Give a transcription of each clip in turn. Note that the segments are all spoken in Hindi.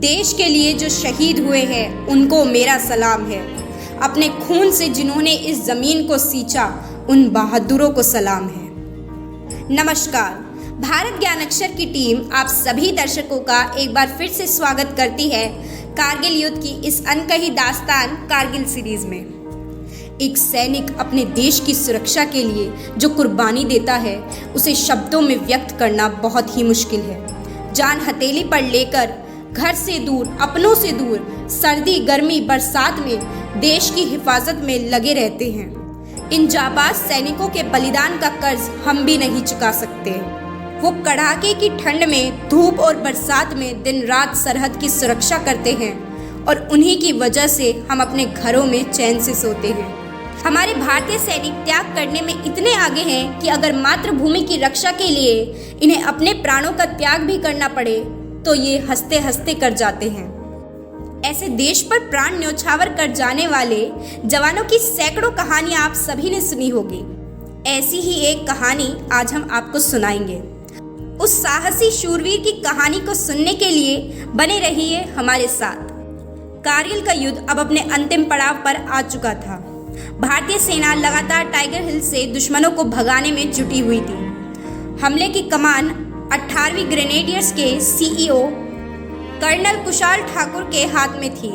देश के लिए जो शहीद हुए हैं उनको मेरा सलाम है। अपने खून से जिन्होंने इस ज़मीन को सींचा उन बहादुरों को सलाम है। नमस्कार, भारत ज्ञान अक्षर की टीम आप सभी दर्शकों का एक बार फिर से स्वागत करती है कारगिल युद्ध की इस अनकही दास्तान कारगिल सीरीज में। एक सैनिक अपने देश की सुरक्षा के लिए जो कुर्बानी देता है उसे शब्दों में व्यक्त करना बहुत ही मुश्किल है। जान हथेली पर लेकर घर से दूर, अपनों से दूर, सर्दी गर्मी बरसात में देश की हिफाजत में लगे रहते हैं। इन जाबाज सैनिकों के बलिदान का कर्ज हम भी नहीं चुका सकते। वो कड़ाके की ठंड में, धूप और बरसात में दिन रात सरहद की सुरक्षा करते हैं और उन्हीं की वजह से हम अपने घरों में चैन से सोते हैं। हमारे भारतीय सैनिक त्याग करने में इतने आगे हैं कि अगर मातृभूमि की रक्षा के लिए इन्हें अपने प्राणों का त्याग भी करना पड़े तो ये हंसते हंसते कर जाते हैं। ऐसे देश पर प्राण न्यौछावर कर जाने वाले जवानों की सैकड़ों कहानियां आप सभी ने सुनी होगी। ऐसी ही एक कहानी आज हम आपको सुनाएंगे। उस साहसी शूरवीर की कहानी को सुनने के लिए बने रहिए हमारे साथ। कारगिल का युद्ध अब अपने अंतिम पड़ाव पर आ चुका था। भारतीय सेना लगातार टाइगर हिल से दुश्मनों को भगाने में जुटी हुई थी। हमले की कमान 18वीं ग्रेनेडियर्स के सीईओ कर्नल कुशाल ठाकुर के हाथ में थी।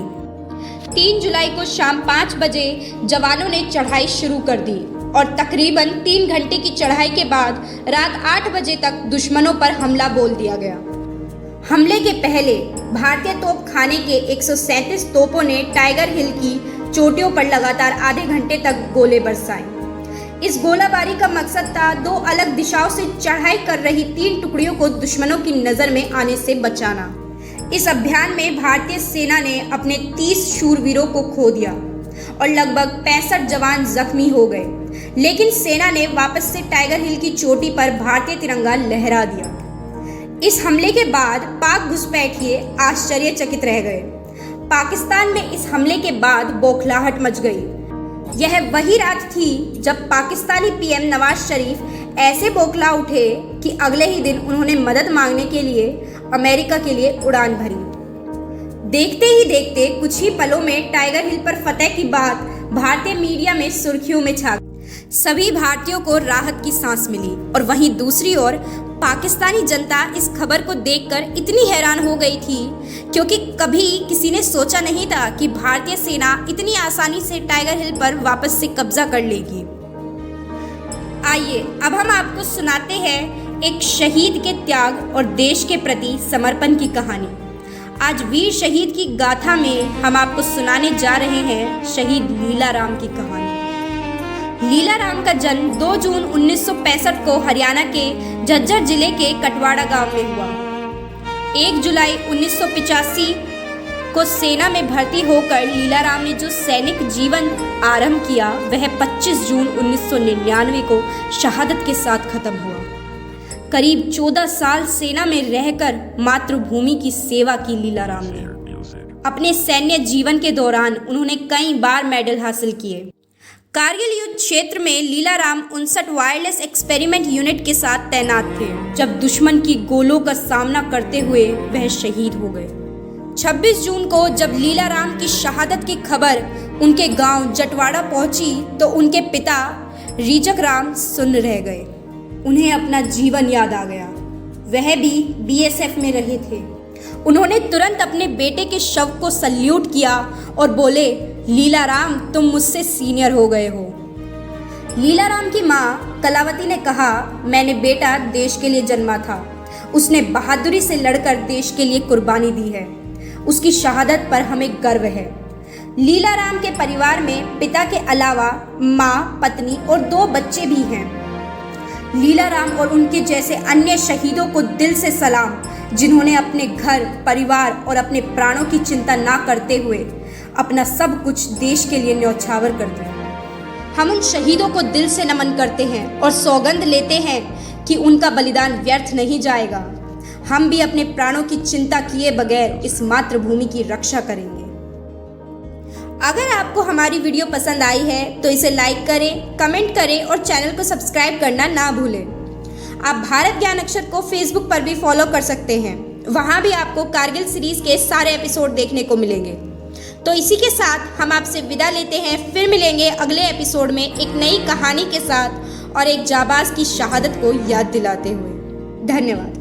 3 जुलाई को शाम 5 बजे जवानों ने चढ़ाई शुरू कर दी और तकरीबन 3 घंटे की चढ़ाई के बाद रात 8 बजे तक दुश्मनों पर हमला बोल दिया गया। हमले के पहले भारतीय तोपखाने के 137 तोपों ने टाइगर हिल की चोटियों पर लगातार आधे घंटे तक गोले बरसाए। इस गोलाबारी का मकसद था 2 अलग दिशाओं से चढ़ाई कर रही 3 टुकड़ियों को दुश्मनों की नज़र में आने से बचाना। इस अभियान में भारतीय सेना ने अपने 30 शूरवीरों को खो दिया और लगभग 65 जवान जख्मी हो गए, लेकिन सेना ने वापस से टाइगर हिल की चोटी पर भारतीय तिरंगा लहरा दिया। इस हमले के बाद पाक घुसपैठिए आश्चर्यचकित रह गए। पाकिस्तान में इस हमले के बाद बौखलाहट मच गई। यह वही रात थी जब पाकिस्तानी पीएम नवाज शरीफ ऐसे बौखला उठे कि अगले ही दिन उन्होंने मदद मांगने के लिए अमेरिका के लिए उड़ान भरी। देखते ही देखते कुछ ही पलों में टाइगर हिल पर फतह की बात भारतीय मीडिया में सुर्खियों में छा गई। सभी भारतीयों को राहत की सांस मिली और वहीं दूसरी ओर पाकिस्तानी जनता इस खबर को देखकर इतनी हैरान हो गई थी क्योंकि कभी किसी ने सोचा नहीं था कि भारतीय सेना इतनी आसानी से टाइगर हिल पर वापस से कब्जा कर लेगी। आइए अब हम आपको सुनाते हैं एक शहीद के त्याग और देश के प्रति समर्पण की कहानी। आज वीर शहीद की गाथा में हम आपको सुनाने जा रहे हैं शहीद लीलाराम की कहानी। लीलाराम का जन्म 2 जून 1965 को हरियाणा के झज्जर जिले के कटवाड़ा गांव में हुआ। 1 जुलाई 1985 को सेना में भर्ती होकर लीलाराम ने जो सैनिक जीवन आरंभ किया वह 25 जून 1999 को शहादत के साथ खत्म हुआ। करीब 14 साल सेना में रहकर मातृभूमि की सेवा की लीलाराम ने। अपने सैन्य जीवन के दौरान उन्होंने कई बार मेडल हासिल किए। कारगिल युद्ध क्षेत्र में लीलाराम 59 वायरलेस एक्सपेरिमेंट यूनिट के साथ तैनात थे जब दुश्मन की गोलों का सामना करते हुए वह शहीद हो गए। 26 जून को जब लीलाराम की शहादत की खबर उनके गांव जटवाड़ा पहुंची तो उनके पिता रीजक राम सुन्न रह गए। उन्हें अपना जीवन याद आ गया। वह भी बीएसएफ में रहे थे। उन्होंने तुरंत अपने बेटे के शव को सल्यूट किया और बोले, लीलाराम तुम मुझसे सीनियर हो गए हो। लीलाराम की माँ कलावती ने कहा, मैंने बेटा देश के लिए जन्मा था। उसने बहादुरी से लड़कर देश के लिए कुर्बानी दी है। उसकी शहादत पर हमें गर्व है। लीलाराम के परिवार में पिता के अलावा माँ, पत्नी और 2 बच्चे भी हैं। लीलाराम और उनके जैसे अन्य शहीदों को दिल से सलाम, जिन्होंने अपने घर, परिवार और अपने प्राणों की चिंता ना करते हुए अपना सब कुछ देश के लिए न्यौछावर कर दिया। हम उन शहीदों को दिल से नमन करते हैं और सौगंध लेते हैं कि उनका बलिदान व्यर्थ नहीं जाएगा। हम भी अपने प्राणों की चिंता किए बगैर इस मातृभूमि की रक्षा करेंगे। अगर आपको हमारी वीडियो पसंद आई है तो इसे लाइक करें, कमेंट करें और चैनल को सब्सक्राइब करना ना भूलें। आप भारत ज्ञान अक्षर को फेसबुक पर भी फॉलो कर सकते हैं। वहाँ भी आपको कारगिल सीरीज़ के सारे एपिसोड देखने को मिलेंगे। तो इसी के साथ हम आपसे विदा लेते हैं, फिर मिलेंगे अगले एपिसोड में एक नई कहानी के साथ और एक जाबाज की शहादत को याद दिलाते हुए। धन्यवाद।